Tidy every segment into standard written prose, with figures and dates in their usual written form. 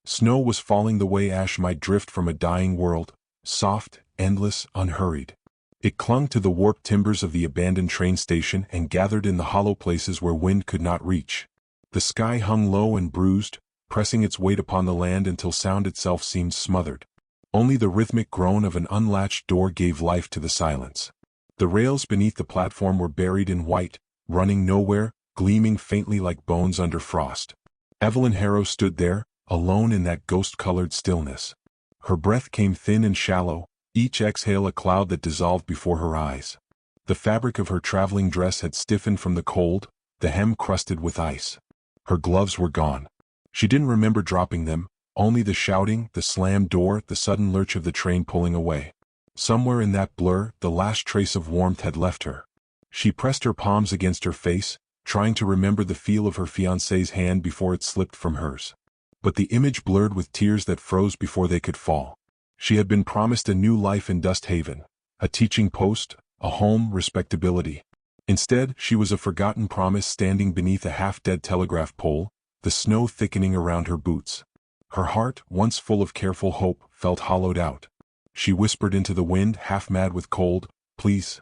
Snow was falling the way ash might drift from a dying world, soft, endless, unhurried. It clung to the warped timbers of the abandoned train station and gathered in the hollow places where wind could not reach. The sky hung low and bruised, pressing its weight upon the land until sound itself seemed smothered. Only the rhythmic groan of an unlatched door gave life to the silence. The rails beneath the platform were buried in white, running nowhere, gleaming faintly like bones under frost. Evelyn Harrow stood there, alone in that ghost-colored stillness. Her breath came thin and shallow, each exhale a cloud that dissolved before her eyes. The fabric of her traveling dress had stiffened from the cold, the hem crusted with ice. Her gloves were gone. She didn't remember dropping them, only the shouting, the slammed door, the sudden lurch of the train pulling away. Somewhere in that blur, the last trace of warmth had left her. She pressed her palms against her face, trying to remember the feel of her fiancé's hand before it slipped from hers. But the image blurred with tears that froze before they could fall. She had been promised a new life in Dust Haven, a teaching post, a home, respectability. Instead, she was a forgotten promise standing beneath a half-dead telegraph pole, the snow thickening around her boots. Her heart, once full of careful hope, felt hollowed out. She whispered into the wind, half mad with cold, "Please,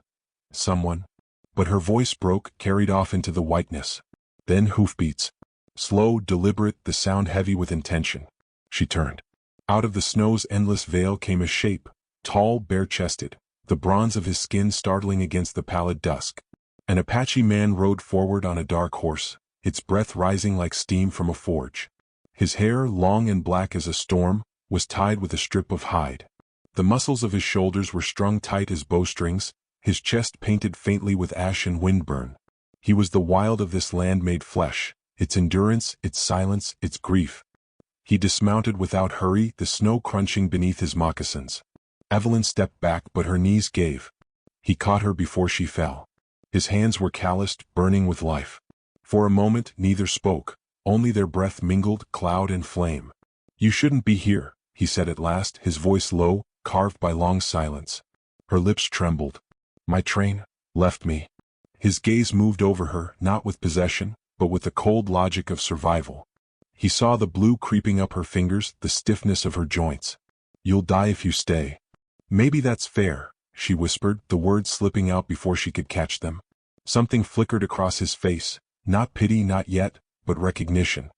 someone." But her voice broke, carried off into the whiteness. Then hoofbeats. Slow, deliberate, the sound heavy with intention. She turned. Out of the snow's endless veil came a shape, tall, bare-chested, the bronze of his skin startling against the pallid dusk. An Apache man rode forward on a dark horse, its breath rising like steam from a forge. His hair, long and black as a storm, was tied with a strip of hide. The muscles of his shoulders were strung tight as bowstrings, his chest painted faintly with ash and windburn. He was the wild of this land made flesh, its endurance, its silence, its grief. He dismounted without hurry, the snow crunching beneath his moccasins. Evelyn stepped back, but her knees gave. He caught her before she fell. His hands were calloused, burning with life. For a moment, neither spoke, only their breath mingled, cloud and flame. "You shouldn't be here," he said at last, his voice low, carved by long silence. Her lips trembled. "My train left me." His gaze moved over her, not with possession, but with the cold logic of survival. He saw the blue creeping up her fingers, the stiffness of her joints. "You'll die if you stay." "Maybe that's fair," she whispered, the words slipping out before she could catch them. Something flickered across his face, not pity, not yet, but recognition.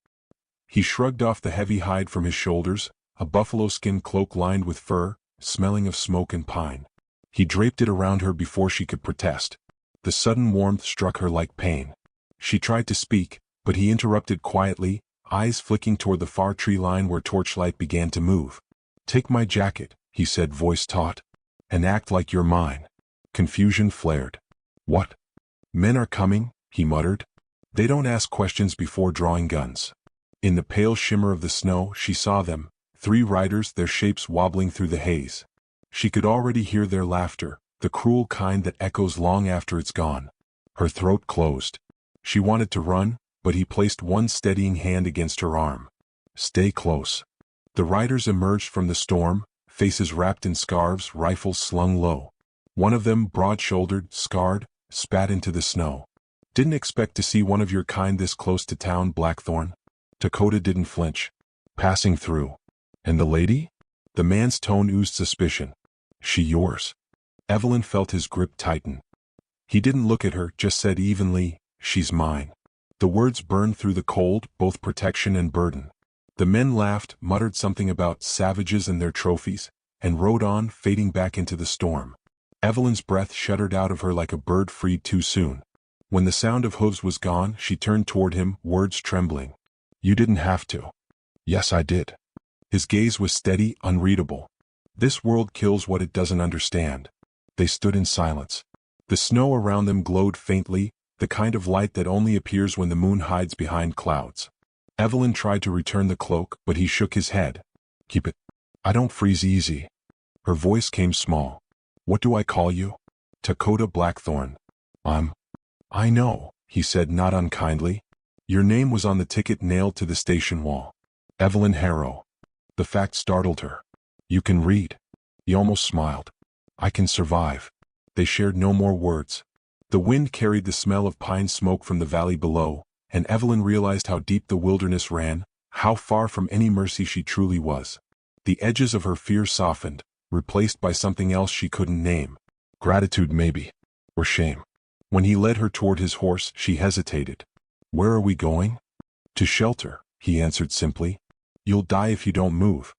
He shrugged off the heavy hide from his shoulders, a buffalo skin cloak lined with fur, smelling of smoke and pine. He draped it around her before she could protest. The sudden warmth struck her like pain. She tried to speak, but he interrupted quietly, eyes flicking toward the far tree line where torchlight began to move. "Take my jacket," he said, voice taut, "and act like you're mine." Confusion flared. "What?" "Men are coming," he muttered. "They don't ask questions before drawing guns." In the pale shimmer of the snow, she saw them, 3 riders, their shapes wobbling through the haze. She could already hear their laughter, the cruel kind that echoes long after it's gone. Her throat closed. She wanted to run, but he placed one steadying hand against her arm. "Stay close." The riders emerged from the storm, faces wrapped in scarves, rifles slung low. One of them, broad-shouldered, scarred, spat into the snow. "Didn't expect to see one of your kind this close to town, Blackthorn." Dakota didn't flinch. "Passing through." "And the lady?" The man's tone oozed suspicion. "She yours?" Evelyn felt his grip tighten. He didn't look at her, just said evenly, "She's mine." The words burned through the cold, both protection and burden. The men laughed, muttered something about savages and their trophies, and rode on, fading back into the storm. Evelyn's breath shuddered out of her like a bird freed too soon. When the sound of hooves was gone, she turned toward him, words trembling. "You didn't have to." "Yes, I did." His gaze was steady, unreadable. "This world kills what it doesn't understand." They stood in silence. The snow around them glowed faintly, the kind of light that only appears when the moon hides behind clouds. Evelyn tried to return the cloak, but he shook his head. "Keep it. I don't freeze easy." Her voice came small. "What do I call you?" "Dakota Blackthorn." I know," he said, not unkindly. "Your name was on the ticket nailed to the station wall. Evelyn Harrow." The fact startled her. "You can read." He almost smiled. "I can survive." They shared no more words. The wind carried the smell of pine smoke from the valley below, and Evelyn realized how deep the wilderness ran, How far from any mercy she truly was. The edges of her fear softened, replaced by something else she couldn't name. Gratitude maybe. Or shame. When he led her toward his horse, she hesitated. Where are we going? To shelter, he answered simply. You'll die if you don't move.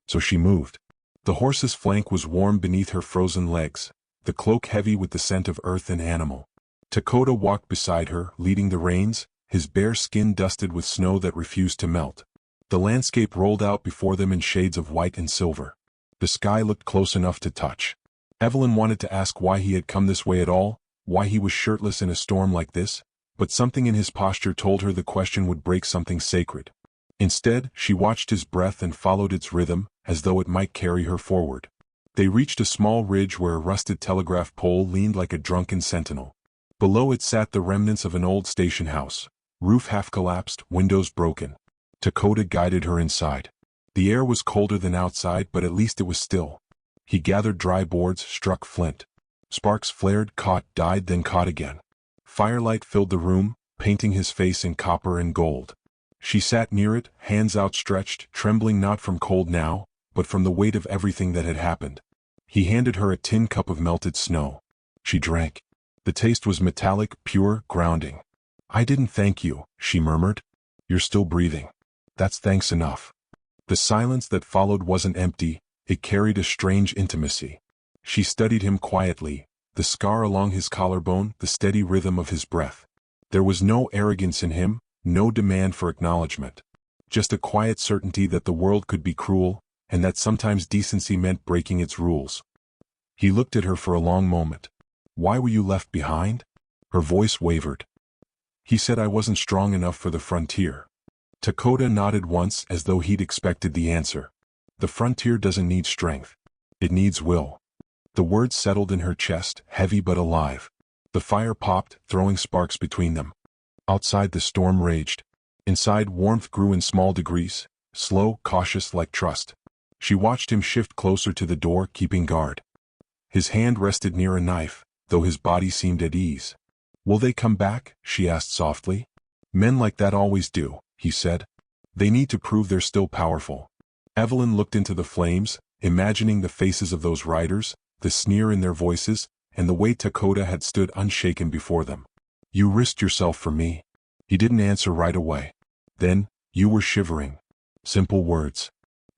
So she moved. The horse's flank was warm beneath her frozen legs, the cloak heavy with the scent of earth and animal. Dakota walked beside her, leading the reins, his bare skin dusted with snow that refused to melt. The landscape rolled out before them in shades of white and silver. The sky looked close enough to touch. Evelyn wanted to ask why he had come this way at all, why he was shirtless in a storm like this, but something in his posture told her the question would break something sacred. Instead, she watched his breath and followed its rhythm, as though it might carry her forward. They reached a small ridge where a rusted telegraph pole leaned like a drunken sentinel. Below it sat the remnants of an old station house, roof half collapsed, windows broken. Dakota guided her inside. The air was colder than outside, but at least it was still. He gathered dry boards, struck flint. Sparks flared, caught, died, then caught again. Firelight filled the room, painting his face in copper and gold. She sat near it, hands outstretched, trembling not from cold now, but from the weight of everything that had happened. He handed her a tin cup of melted snow. She drank. The taste was metallic, pure, grounding. I didn't thank you, she murmured. You're still breathing. That's thanks enough. The silence that followed wasn't empty, it carried a strange intimacy. She studied him quietly, the scar along his collarbone, the steady rhythm of his breath. There was no arrogance in him, no demand for acknowledgement. Just a quiet certainty that the world could be cruel, and that sometimes decency meant breaking its rules. He looked at her for a long moment. Why were you left behind? Her voice wavered. He said I wasn't strong enough for the frontier. Dakota nodded once as though he'd expected the answer. The frontier doesn't need strength. It needs will. The words settled in her chest, heavy but alive. The fire popped, throwing sparks between them. Outside the storm raged. Inside warmth grew in small degrees, slow, cautious like trust. She watched him shift closer to the door, keeping guard. His hand rested near a knife, though his body seemed at ease. Will they come back? She asked softly. Men like that always do, he said. They need to prove they're still powerful. Evelyn looked into the flames, imagining the faces of those riders, the sneer in their voices, and the way Dakota had stood unshaken before them. You risked yourself for me. He didn't answer right away. Then, you were shivering. Simple words.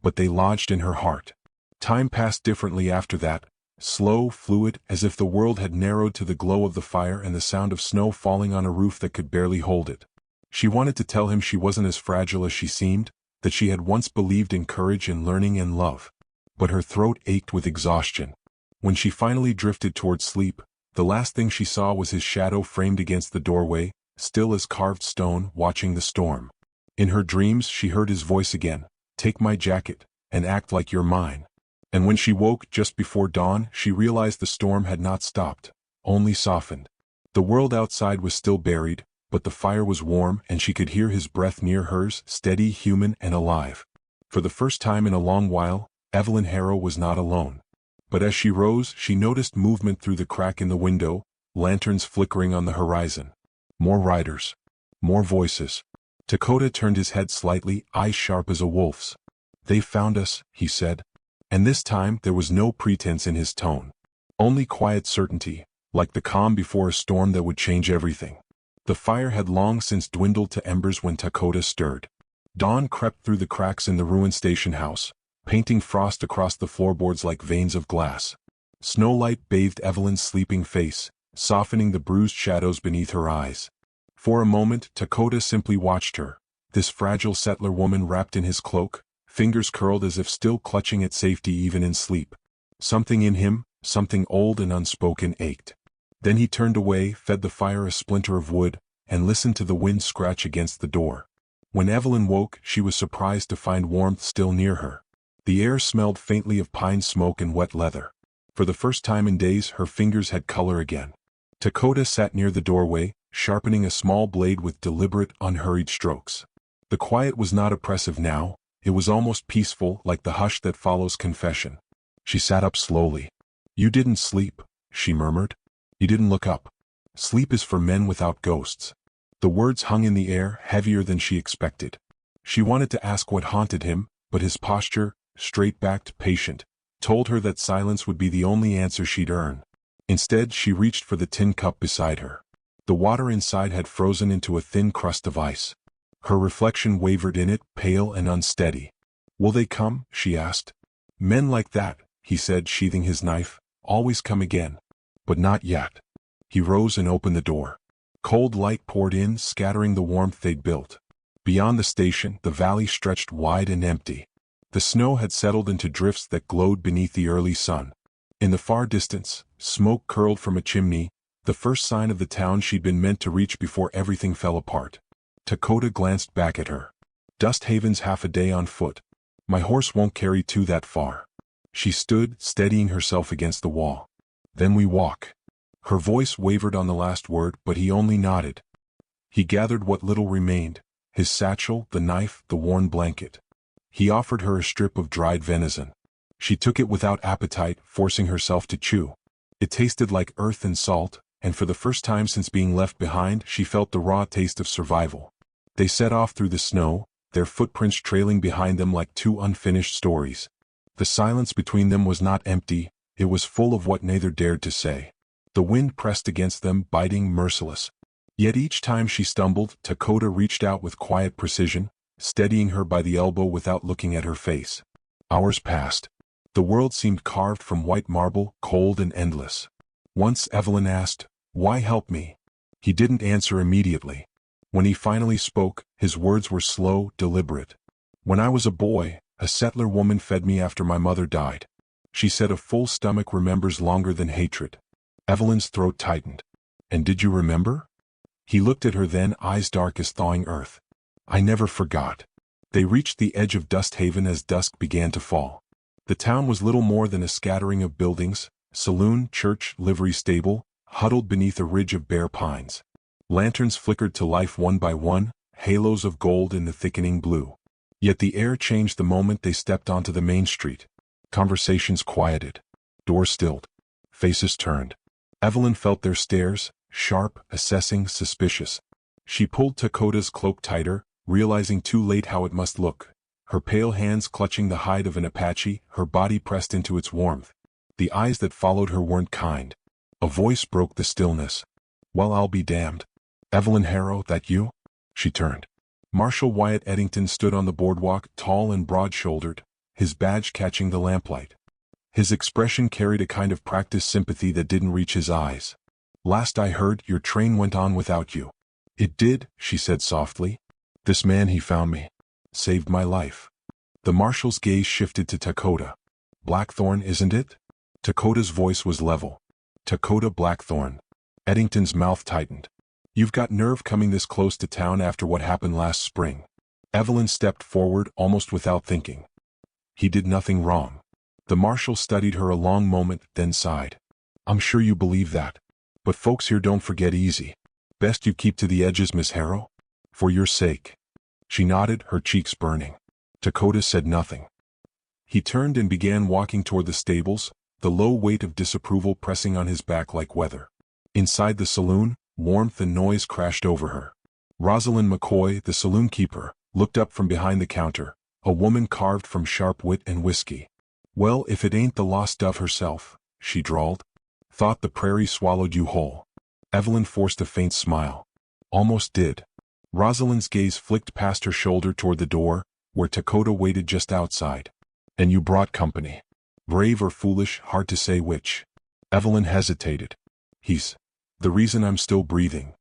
But they lodged in her heart. Time passed differently after that, slow, fluid, as if the world had narrowed to the glow of the fire and the sound of snow falling on a roof that could barely hold it. She wanted to tell him she wasn't as fragile as she seemed, that she had once believed in courage and learning and love. But her throat ached with exhaustion. When she finally drifted toward sleep, the last thing she saw was his shadow framed against the doorway, still as carved stone, watching the storm. In her dreams she heard his voice again, take my jacket, and act like you're mine. And when she woke just before dawn, she realized the storm had not stopped, only softened. The world outside was still buried, but the fire was warm and she could hear his breath near hers, steady, human, and alive. For the first time in a long while, Evelyn Harrow was not alone. But as she rose, she noticed movement through the crack in the window, lanterns flickering on the horizon. More riders. More voices. Dakota turned his head slightly, eyes sharp as a wolf's. They've found us, he said. And this time there was no pretense in his tone. Only quiet certainty, like the calm before a storm that would change everything. The fire had long since dwindled to embers when Dakota stirred. Dawn crept through the cracks in the ruined station house, painting frost across the floorboards like veins of glass. Snowlight bathed Evelyn's sleeping face, softening the bruised shadows beneath her eyes. For a moment, Dakota simply watched her, this fragile settler woman wrapped in his cloak, fingers curled as if still clutching at safety even in sleep. Something in him, something old and unspoken, ached. Then he turned away, fed the fire a splinter of wood, and listened to the wind scratch against the door. When Evelyn woke, she was surprised to find warmth still near her. The air smelled faintly of pine smoke and wet leather. For the first time in days, her fingers had color again. Dakota sat near the doorway, sharpening a small blade with deliberate, unhurried strokes. The quiet was not oppressive now, it was almost peaceful, like the hush that follows confession. She sat up slowly. You didn't sleep, she murmured. You didn't look up. Sleep is for men without ghosts. The words hung in the air, heavier than she expected. She wanted to ask what haunted him, but his posture, straight-backed, patient, told her that silence would be the only answer she'd earn. Instead, she reached for the tin cup beside her. The water inside had frozen into a thin crust of ice. Her reflection wavered in it, pale and unsteady. "Will they come?" she asked. "Men like that," he said, sheathing his knife, "always come again. But not yet." He rose and opened the door. Cold light poured in, scattering the warmth they'd built. Beyond the station, the valley stretched wide and empty. The snow had settled into drifts that glowed beneath the early sun. In the far distance, smoke curled from a chimney, the first sign of the town she'd been meant to reach before everything fell apart. Dakota glanced back at her. "Dust Haven's half a day on foot. My horse won't carry two that far." She stood, steadying herself against the wall. "Then we walk." Her voice wavered on the last word, but he only nodded. He gathered what little remained, his satchel, the knife, the worn blanket. He offered her a strip of dried venison. She took it without appetite, forcing herself to chew. It tasted like earth and salt, and for the first time since being left behind, she felt the raw taste of survival. They set off through the snow, their footprints trailing behind them like two unfinished stories. The silence between them was not empty, it was full of what neither dared to say. The wind pressed against them, biting, merciless. Yet each time she stumbled, Dakota reached out with quiet precision, steadying her by the elbow without looking at her face. Hours passed. The world seemed carved from white marble, cold and endless. Once Evelyn asked, "Why help me?" He didn't answer immediately. When he finally spoke, his words were slow, deliberate. "When I was a boy, a settler woman fed me after my mother died." She said a full stomach remembers longer than hatred. Evelyn's throat tightened. "And did you remember?" He looked at her then, eyes dark as thawing earth. "I never forgot." They reached the edge of Dust Haven as dusk began to fall. The town was little more than a scattering of buildings, saloon, church, livery stable, huddled beneath a ridge of bare pines. Lanterns flickered to life one by one, halos of gold in the thickening blue. Yet the air changed the moment they stepped onto the main street. Conversations quieted. Doors stilled. Faces turned. Evelyn felt their stares, sharp, assessing, suspicious. She pulled Dakota's cloak tighter, realizing too late how it must look. Her pale hands clutching the hide of an Apache, her body pressed into its warmth. The eyes that followed her weren't kind. A voice broke the stillness. "Well, I'll be damned. Evelyn Harrow, that you?" She turned. Marshal Wyatt Eddington stood on the boardwalk, tall and broad-shouldered, his badge catching the lamplight. His expression carried a kind of practiced sympathy that didn't reach his eyes. "Last I heard, your train went on without you." "It did," she said softly. "This man, he found me. Saved my life." The marshal's gaze shifted to Dakota. "Blackthorn, isn't it?" Dakota's voice was level. "Dakota Blackthorn." Eddington's mouth tightened. "You've got nerve coming this close to town after what happened last spring." Evelyn stepped forward, almost without thinking. "He did nothing wrong." The marshal studied her a long moment, then sighed. "I'm sure you believe that. But folks here don't forget easy. Best you keep to the edges, Miss Harrow. For your sake." She nodded, her cheeks burning. Dakota said nothing. He turned and began walking toward the stables, the low weight of disapproval pressing on his back like weather. Inside the saloon, warmth and noise crashed over her. Rosalind McCoy, the saloon keeper, looked up from behind the counter, a woman carved from sharp wit and whiskey. "Well, if it ain't the lost dove herself," she drawled. "Thought the prairie swallowed you whole." Evelyn forced a faint smile. "Almost did." Rosalind's gaze flicked past her shoulder toward the door, where Dakota waited just outside. "And you brought company. Brave or foolish, hard to say which." Evelyn hesitated. "He's the reason I'm still breathing."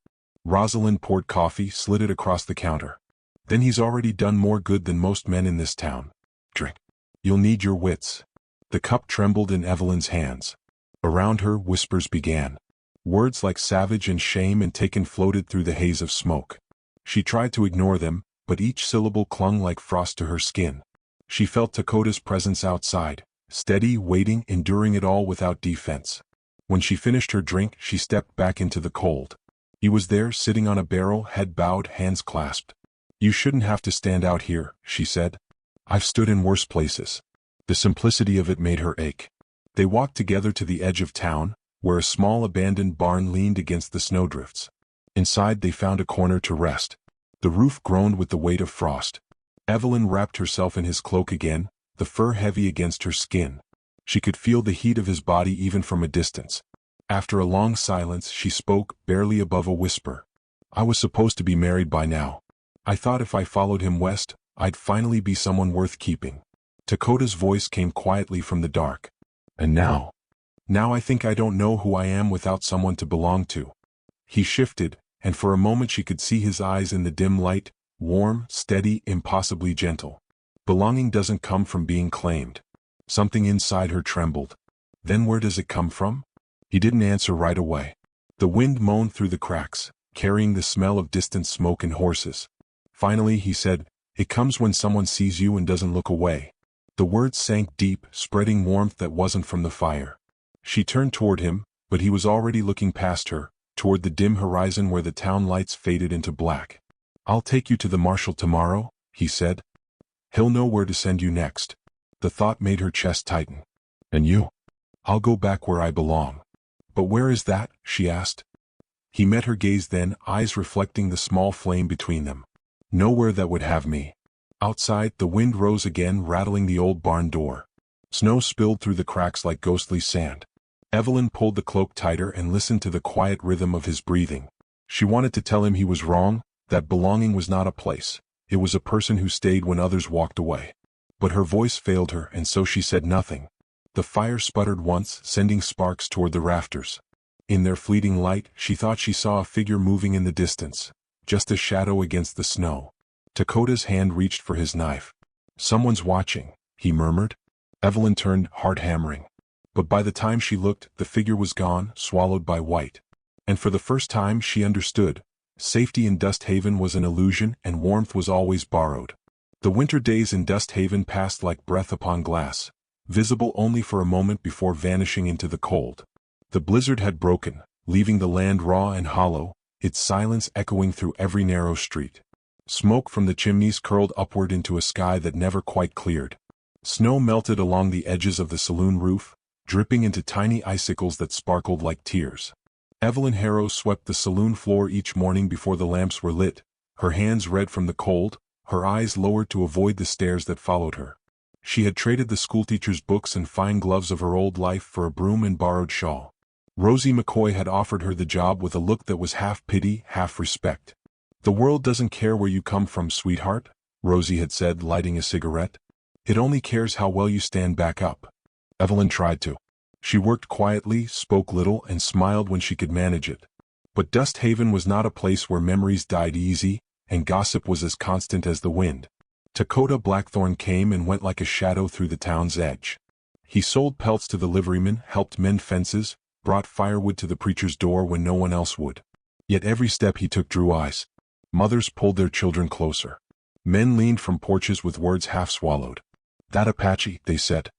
Rosalind poured coffee, slid it across the counter. "Then he's already done more good than most men in this town. Drink. You'll need your wits." The cup trembled in Evelyn's hands. Around her, whispers began. Words like savage and shame and taken floated through the haze of smoke. She tried to ignore them, but each syllable clung like frost to her skin. She felt Dakota's presence outside, steady, waiting, enduring it all without defense. When she finished her drink, she stepped back into the cold. He was there, sitting on a barrel, head bowed, hands clasped. "You shouldn't have to stand out here," she said. "I've stood in worse places." The simplicity of it made her ache. They walked together to the edge of town, where a small abandoned barn leaned against the snowdrifts. Inside they found a corner to rest. The roof groaned with the weight of frost. Evelyn wrapped herself in his cloak again, the fur heavy against her skin. She could feel the heat of his body even from a distance. After a long silence, she spoke, barely above a whisper. I was supposed to be married by now. I thought if I followed him west, I'd finally be someone worth keeping. Dakota's voice came quietly from the dark. And now? Now I think I don't know who I am without someone to belong to. He shifted, and for a moment she could see his eyes in the dim light, warm, steady, impossibly gentle. Belonging doesn't come from being claimed. Something inside her trembled. Then where does it come from? He didn't answer right away. The wind moaned through the cracks, carrying the smell of distant smoke and horses. Finally he said, It comes when someone sees you and doesn't look away. The words sank deep, spreading warmth that wasn't from the fire. She turned toward him, but he was already looking past her, toward the dim horizon where the town lights faded into black. I'll take you to the marshal tomorrow, he said. He'll know where to send you next. The thought made her chest tighten. And you? I'll go back where I belong. But where is that? She asked. He met her gaze then, eyes reflecting the small flame between them. Nowhere that would have me. Outside, the wind rose again, rattling the old barn door. Snow spilled through the cracks like ghostly sand. Evelyn pulled the cloak tighter and listened to the quiet rhythm of his breathing. She wanted to tell him he was wrong, that belonging was not a place. It was a person who stayed when others walked away. But her voice failed her, and so she said nothing. The fire sputtered once, sending sparks toward the rafters. In their fleeting light, she thought she saw a figure moving in the distance, just a shadow against the snow. Dakota's hand reached for his knife. Someone's watching, he murmured. Evelyn turned, heart hammering. But by the time she looked, the figure was gone, swallowed by white. And for the first time she understood. Safety in Dust Haven was an illusion, and warmth was always borrowed. The winter days in Dust Haven passed like breath upon glass, visible only for a moment before vanishing into the cold. The blizzard had broken, leaving the land raw and hollow, its silence echoing through every narrow street. Smoke from the chimneys curled upward into a sky that never quite cleared. Snow melted along the edges of the saloon roof, dripping into tiny icicles that sparkled like tears. Evelyn Harrow swept the saloon floor each morning before the lamps were lit, her hands red from the cold, her eyes lowered to avoid the stares that followed her. She had traded the schoolteacher's books and fine gloves of her old life for a broom and borrowed shawl. Rosie McCoy had offered her the job with a look that was half pity, half respect. The world doesn't care where you come from, sweetheart, Rosie had said, lighting a cigarette. It only cares how well you stand back up. Evelyn tried to. She worked quietly, spoke little, and smiled when she could manage it. But Dust Haven was not a place where memories died easy, and gossip was as constant as the wind. Dakota Blackthorn came and went like a shadow through the town's edge. He sold pelts to the liverymen, helped mend fences, brought firewood to the preacher's door when no one else would. Yet every step he took drew eyes. Mothers pulled their children closer. Men leaned from porches with words half swallowed. That Apache, they said.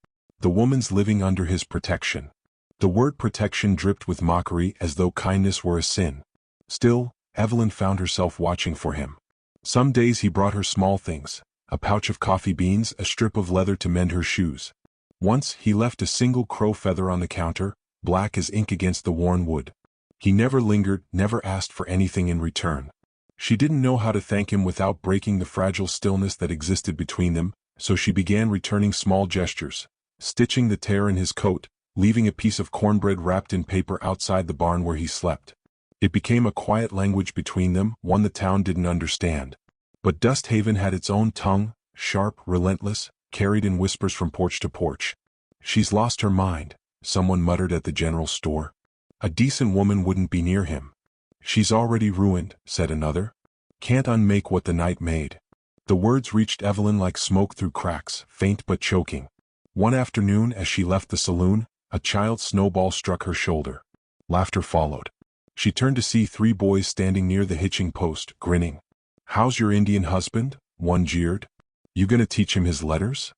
The woman's living under his protection. The word protection dripped with mockery as though kindness were a sin. Still, Evelyn found herself watching for him. Some days he brought her small things, a pouch of coffee beans, a strip of leather to mend her shoes. Once he left a single crow feather on the counter, black as ink against the worn wood. He never lingered, never asked for anything in return. She didn't know how to thank him without breaking the fragile stillness that existed between them, so she began returning small gestures, stitching the tear in his coat, leaving a piece of cornbread wrapped in paper outside the barn where he slept. It became a quiet language between them, one the town didn't understand. But Dust Haven had its own tongue, sharp, relentless, carried in whispers from porch to porch. She's lost her mind, someone muttered at the general store. A decent woman wouldn't be near him. She's already ruined, said another. Can't unmake what the night made. The words reached Evelyn like smoke through cracks, faint but choking. One afternoon as she left the saloon, a child's snowball struck her shoulder. Laughter followed. She turned to see 3 boys standing near the hitching post, grinning. How's your Indian husband? One jeered. You gonna teach him his letters?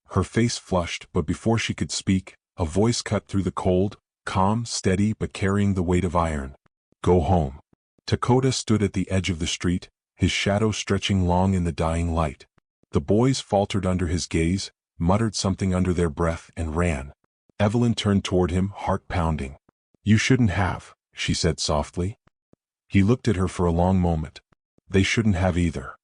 Her face flushed, but before she could speak, a voice cut through the cold, calm, steady but carrying the weight of iron. Go home. Dakota stood at the edge of the street, his shadow stretching long in the dying light. The boys faltered under his gaze, muttered something under their breath, and ran. Evelyn turned toward him, heart pounding. You shouldn't have, she said softly. He looked at her for a long moment. They shouldn't have either.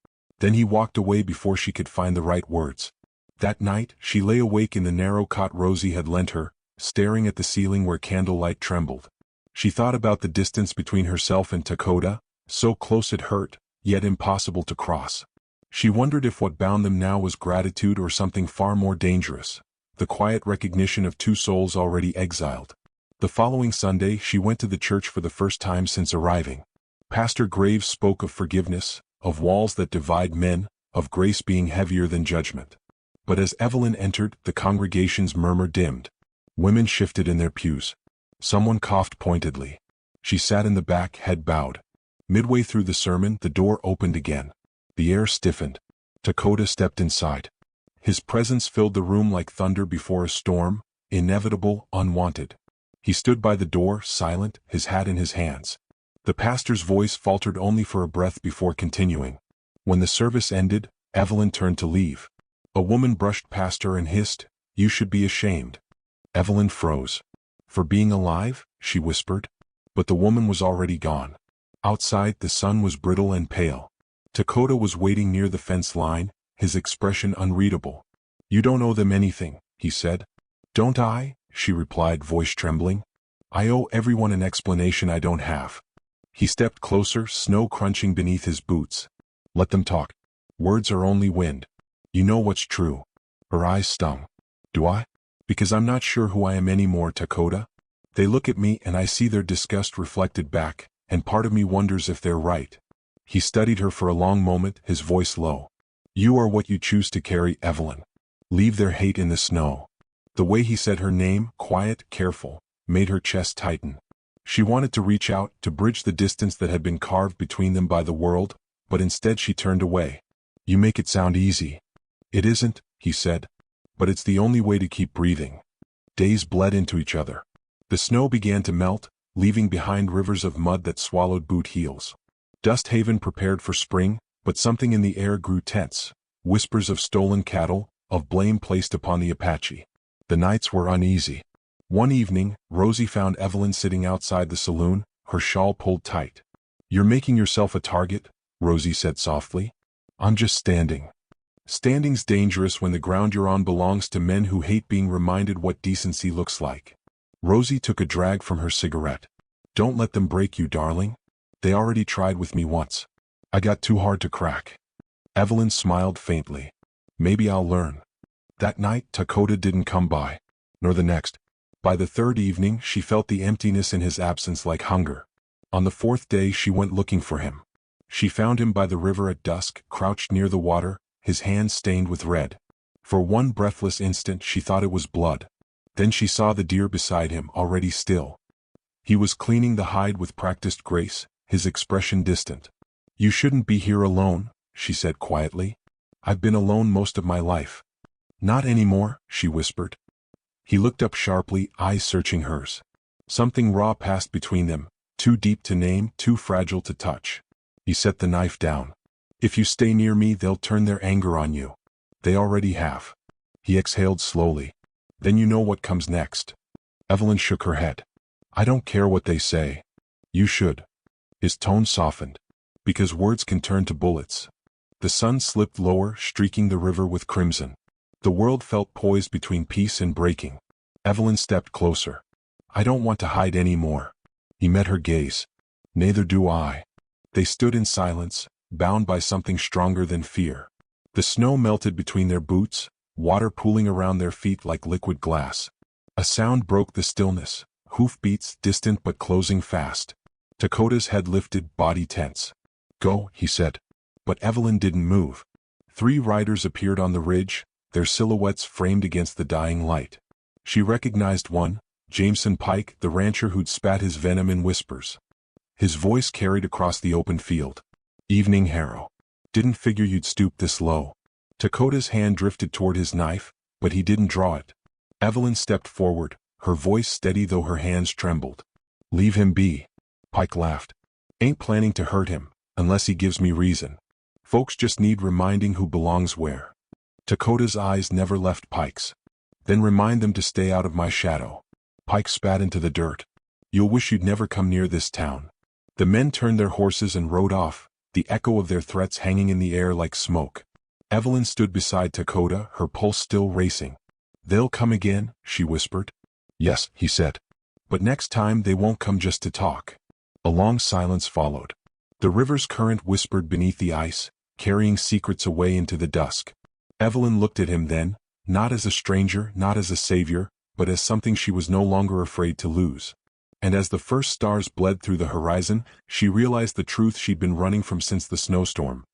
Then he walked away before she could find the right words. That night, she lay awake in the narrow cot Rosie had lent her, staring at the ceiling where candlelight trembled. She thought about the distance between herself and Dakota, so close it hurt, yet impossible to cross. She wondered if what bound them now was gratitude or something far more dangerous, the quiet recognition of two souls already exiled. The following Sunday she went to the church for the first time since arriving. Pastor Graves spoke of forgiveness, of walls that divide men, of grace being heavier than judgment. But as Evelyn entered, the congregation's murmur dimmed. Women shifted in their pews. Someone coughed pointedly. She sat in the back, head bowed. Midway through the sermon, the door opened again. The air stiffened. Dakota stepped inside. His presence filled the room like thunder before a storm, inevitable, unwanted. He stood by the door, silent, his hat in his hands. The pastor's voice faltered only for a breath before continuing. When the service ended, Evelyn turned to leave. A woman brushed past her and hissed, "You should be ashamed." Evelyn froze. "For being alive?" she whispered. But the woman was already gone. Outside, the sun was brittle and pale. Dakota was waiting near the fence line, his expression unreadable. "You don't owe them anything," he said. "Don't I?" she replied, voice trembling. "I owe everyone an explanation I don't have." He stepped closer, snow crunching beneath his boots. "Let them talk. Words are only wind. You know what's true." Her eyes stung. "Do I? Because I'm not sure who I am anymore, Dakota. They look at me and I see their disgust reflected back, and part of me wonders if they're right." He studied her for a long moment, his voice low. "You are what you choose to carry, Evelyn. Leave their hate in the snow." The way he said her name, quiet, careful, made her chest tighten. She wanted to reach out, to bridge the distance that had been carved between them by the world, but instead she turned away. "You make it sound easy." "It isn't," he said. "But it's the only way to keep breathing." Days bled into each other. The snow began to melt, leaving behind rivers of mud that swallowed boot heels. Dust Haven prepared for spring, but something in the air grew tense. Whispers of stolen cattle, of blame placed upon the Apache. The nights were uneasy. One evening, Rosie found Evelyn sitting outside the saloon, her shawl pulled tight. "You're making yourself a target," Rosie said softly. "I'm just standing." Standing's dangerous when the ground you're on belongs to men who hate being reminded what decency looks like. Rosie took a drag from her cigarette. "Don't let them break you, darling. They already tried with me once. I got too hard to crack." Evelyn smiled faintly. "Maybe I'll learn." That night, Dakota didn't come by. Nor the next. By the third evening, she felt the emptiness in his absence like hunger. On the fourth day, she went looking for him. She found him by the river at dusk, crouched near the water, his hands stained with red. For one breathless instant, she thought it was blood. Then she saw the deer beside him, already still. He was cleaning the hide with practiced grace, his expression distant. "You shouldn't be here alone," she said quietly. "I've been alone most of my life." "Not anymore," she whispered. He looked up sharply, eyes searching hers. Something raw passed between them, too deep to name, too fragile to touch. He set the knife down. "If you stay near me, they'll turn their anger on you. They already have." He exhaled slowly. "Then you know what comes next." Evelyn shook her head. "I don't care what they say." "You should." His tone softened. "Because words can turn to bullets." The sun slipped lower, streaking the river with crimson. The world felt poised between peace and breaking. Evelyn stepped closer. "I don't want to hide any more." He met her gaze. "Neither do I." They stood in silence, bound by something stronger than fear. The snow melted between their boots, water pooling around their feet like liquid glass. A sound broke the stillness, hoofbeats distant but closing fast. Dakota's head lifted, body tense. "Go," he said. But Evelyn didn't move. 3 riders appeared on the ridge, their silhouettes framed against the dying light. She recognized one, Jameson Pike, the rancher who'd spat his venom in whispers. His voice carried across the open field. "Evening, Harrow. Didn't figure you'd stoop this low." Dakota's hand drifted toward his knife, but he didn't draw it. Evelyn stepped forward, her voice steady though her hands trembled. "Leave him be." Pike laughed. "Ain't planning to hurt him, unless he gives me reason. Folks just need reminding who belongs where." Dakota's eyes never left Pike's. "Then remind them to stay out of my shadow." Pike spat into the dirt. "You'll wish you'd never come near this town." The men turned their horses and rode off, the echo of their threats hanging in the air like smoke. Evelyn stood beside Dakota, her pulse still racing. "They'll come again," she whispered. "Yes," he said. "But next time they won't come just to talk." A long silence followed. The river's current whispered beneath the ice, carrying secrets away into the dusk. Evelyn looked at him then, not as a stranger, not as a savior, but as something she was no longer afraid to lose. And as the first stars bled through the horizon, she realized the truth she'd been running from since the snowstorm.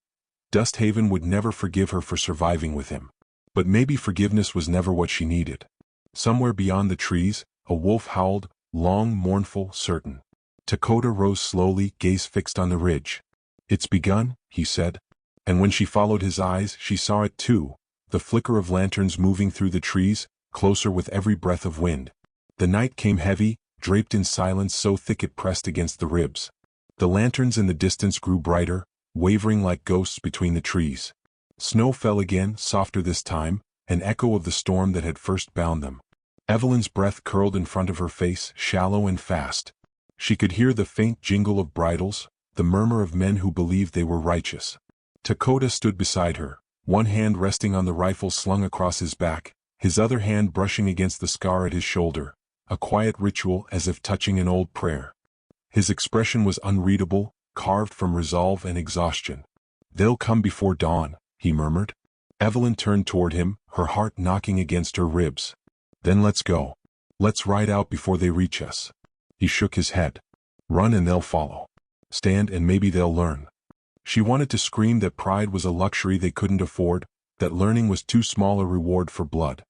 Dusthaven would never forgive her for surviving with him. But maybe forgiveness was never what she needed. Somewhere beyond the trees, a wolf howled, long, mournful, certain. Dakota rose slowly, gaze fixed on the ridge. "It's begun," he said. And when she followed his eyes, she saw it too, the flicker of lanterns moving through the trees, closer with every breath of wind. The night came heavy, draped in silence so thick it pressed against the ribs. The lanterns in the distance grew brighter, wavering like ghosts between the trees. Snow fell again, softer this time, an echo of the storm that had first bound them. Evelyn's breath curled in front of her face, shallow and fast. She could hear the faint jingle of bridles, the murmur of men who believed they were righteous. Dakota stood beside her, one hand resting on the rifle slung across his back, his other hand brushing against the scar at his shoulder, a quiet ritual as if touching an old prayer. His expression was unreadable, carved from resolve and exhaustion. "They'll come before dawn," he murmured. Evelyn turned toward him, her heart knocking against her ribs. "Then let's go. Let's ride out before they reach us." He shook his head. "Run and they'll follow. Stand and maybe they'll learn." She wanted to scream that pride was a luxury they couldn't afford, that learning was too small a reward for blood.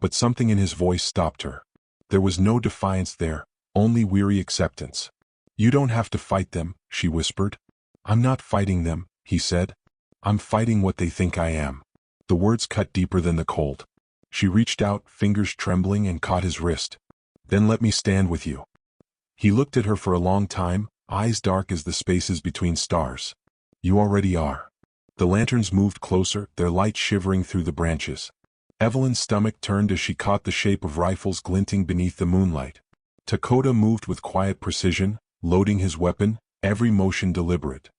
But something in his voice stopped her. There was no defiance there, only weary acceptance. "You don't have to fight them," she whispered. "I'm not fighting them," he said. "I'm fighting what they think I am." The words cut deeper than the cold. She reached out, fingers trembling, and caught his wrist. "Then let me stand with you." He looked at her for a long time, eyes dark as the spaces between stars. "You already are." The lanterns moved closer, their light shivering through the branches. Evelyn's stomach turned as she caught the shape of rifles glinting beneath the moonlight. Dakota moved with quiet precision, loading his weapon, every motion deliberate.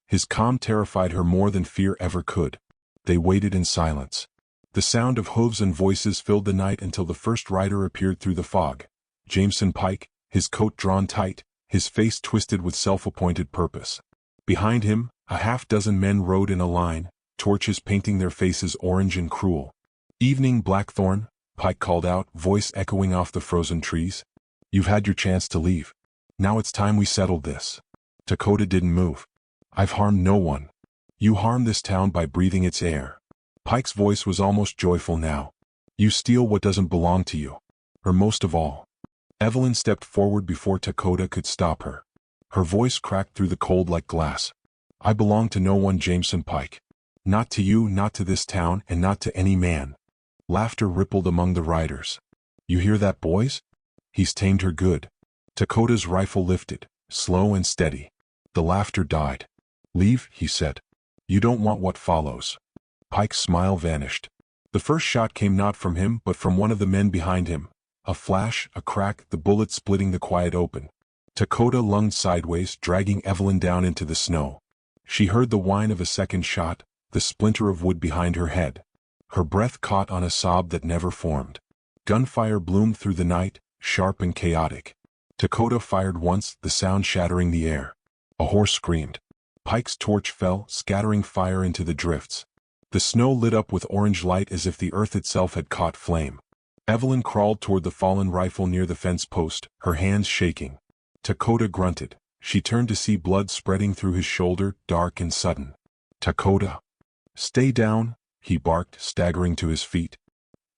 His calm terrified her more than fear ever could. They waited in silence. The sound of hooves and voices filled the night until the first rider appeared through the fog. Jameson Pike, his coat drawn tight, his face twisted with self-appointed purpose. Behind him, a half-dozen men rode in a line, torches painting their faces orange and cruel. "Evening, Blackthorn," Pike called out, voice echoing off the frozen trees. "You've had your chance to leave. Now it's time we settled this." Dakota didn't move. "I've harmed no one. You harm this town by breathing its air." Pike's voice was almost joyful now. "You steal what doesn't belong to you. Or most of all." Evelyn stepped forward before Dakota could stop her. Her voice cracked through the cold like glass. "I belong to no one, Jameson Pike. Not to you, not to this town, and not to any man." Laughter rippled among the riders. "You hear that, boys? He's tamed her good." Dakota's rifle lifted, slow and steady. The laughter died. "Leave," he said. "You don't want what follows." Pike's smile vanished. The first shot came not from him but from one of the men behind him. A flash, a crack, the bullet splitting the quiet open. Dakota lunged sideways, dragging Evelyn down into the snow. She heard the whine of a second shot, the splinter of wood behind her head. Her breath caught on a sob that never formed. Gunfire bloomed through the night, sharp and chaotic. Dakota fired once, the sound shattering the air. A horse screamed. Pike's torch fell, scattering fire into the drifts. The snow lit up with orange light as if the earth itself had caught flame. Evelyn crawled toward the fallen rifle near the fence post, her hands shaking. Dakota grunted. She turned to see blood spreading through his shoulder, dark and sudden. "Dakota! Stay down," he barked, staggering to his feet.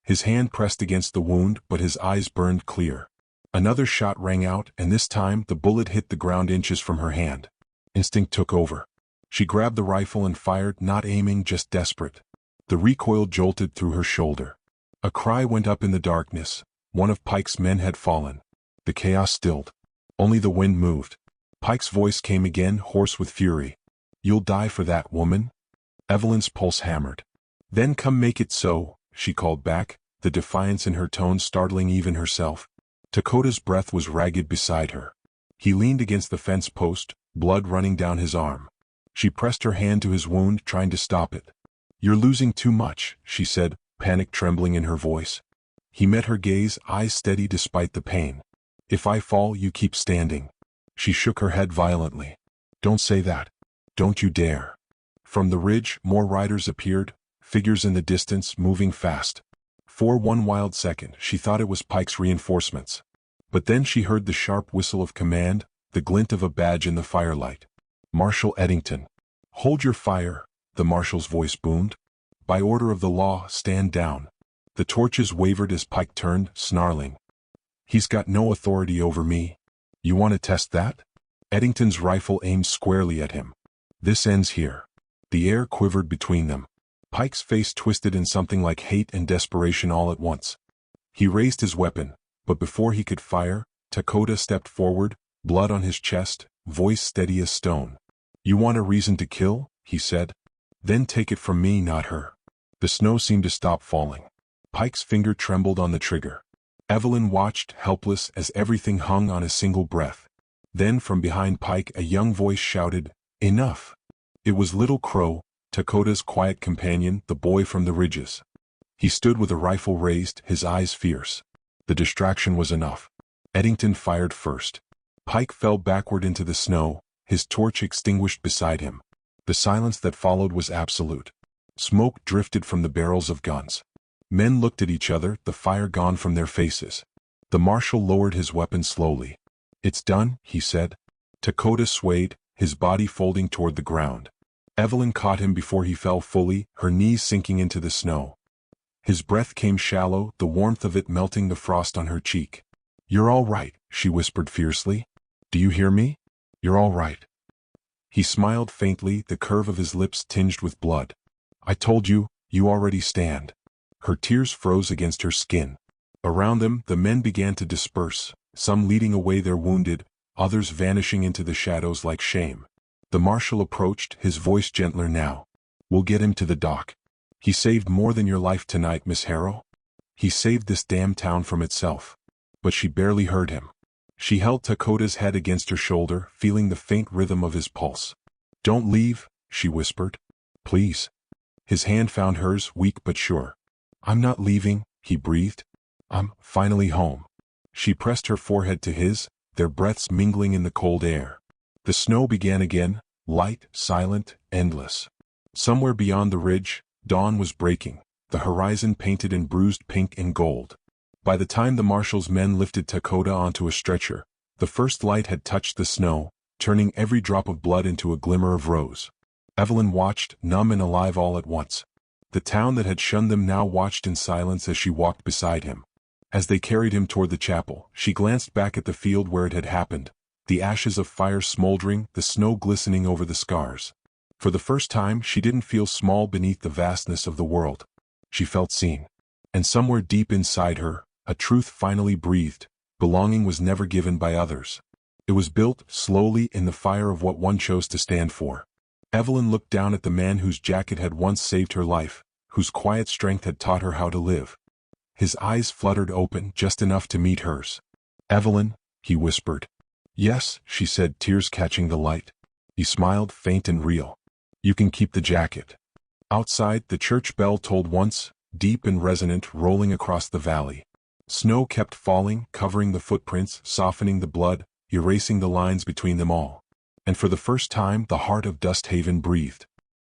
His hand pressed against the wound, but his eyes burned clear. Another shot rang out, and this time the bullet hit the ground inches from her hand. Instinct took over. She grabbed the rifle and fired, not aiming, just desperate. The recoil jolted through her shoulder. A cry went up in the darkness. One of Pike's men had fallen. The chaos stilled. Only the wind moved. Pike's voice came again, hoarse with fury. "You'll die for that, woman." Evelyn's pulse hammered. "Then come make it so," she called back, the defiance in her tone startling even herself. Dakota's breath was ragged beside her. He leaned against the fence post, blood running down his arm. She pressed her hand to his wound, trying to stop it. "You're losing too much," she said, panic trembling in her voice. He met her gaze, eyes steady despite the pain. "If I fall, you keep standing." She shook her head violently. "Don't say that. Don't you dare." From the ridge, more riders appeared, figures in the distance, moving fast. For one wild second, she thought it was Pike's reinforcements. But then she heard the sharp whistle of command, the glint of a badge in the firelight. "Marshal Eddington." "Hold your fire," the marshal's voice boomed. "By order of the law, stand down." The torches wavered as Pike turned, snarling. "He's got no authority over me. You want to test that?" Eddington's rifle aimed squarely at him. "This ends here." The air quivered between them. Pike's face twisted in something like hate and desperation all at once. He raised his weapon, but before he could fire, Dakota stepped forward, blood on his chest, voice steady as stone. "You want a reason to kill?" he said. "Then take it from me, not her." The snow seemed to stop falling. Pike's finger trembled on the trigger. Evelyn watched, helpless, as everything hung on a single breath. Then from behind Pike a young voice shouted, "Enough!" It was Little Crow, Dakota's quiet companion, the boy from the ridges. He stood with a rifle raised, his eyes fierce. The distraction was enough. Eddington fired first. Pike fell backward into the snow, his torch extinguished beside him. The silence that followed was absolute. Smoke drifted from the barrels of guns. Men looked at each other, the fire gone from their faces. The marshal lowered his weapon slowly. "It's done," he said. Dakota swayed, his body folding toward the ground. Evelyn caught him before he fell fully, her knees sinking into the snow. His breath came shallow, the warmth of it melting the frost on her cheek. "You're all right," she whispered fiercely. "Do you hear me? You're all right." He smiled faintly, the curve of his lips tinged with blood. "I told you, you already stand." Her tears froze against her skin. Around them, the men began to disperse, some leading away their wounded, others vanishing into the shadows like shame. The marshal approached, his voice gentler now. "We'll get him to the dock. He saved more than your life tonight, Miss Harrow. He saved this damn town from itself." But she barely heard him. She held Dakota's head against her shoulder, feeling the faint rhythm of his pulse. "Don't leave," she whispered. "Please." His hand found hers, weak but sure. "I'm not leaving," he breathed. "I'm finally home." She pressed her forehead to his, their breaths mingling in the cold air. The snow began again, light, silent, endless. Somewhere beyond the ridge, dawn was breaking, the horizon painted in bruised pink and gold. By the time the marshal's men lifted Dakota onto a stretcher, the first light had touched the snow, turning every drop of blood into a glimmer of rose. Evelyn watched, numb and alive all at once. The town that had shunned them now watched in silence as she walked beside him. As they carried him toward the chapel, she glanced back at the field where it had happened, the ashes of fire smoldering, the snow glistening over the scars. For the first time, she didn't feel small beneath the vastness of the world. She felt seen. And somewhere deep inside her, a truth finally breathed: belonging was never given by others. It was built, slowly, in the fire of what one chose to stand for. Evelyn looked down at the man whose jacket had once saved her life, whose quiet strength had taught her how to live. His eyes fluttered open, just enough to meet hers. "Evelyn," he whispered. "Yes," she said, tears catching the light. He smiled, faint and real. "You can keep the jacket." Outside, the church bell tolled once, deep and resonant, rolling across the valley. Snow kept falling, covering the footprints, softening the blood, erasing the lines between them all. And for the first time, the heart of Dust Haven breathed.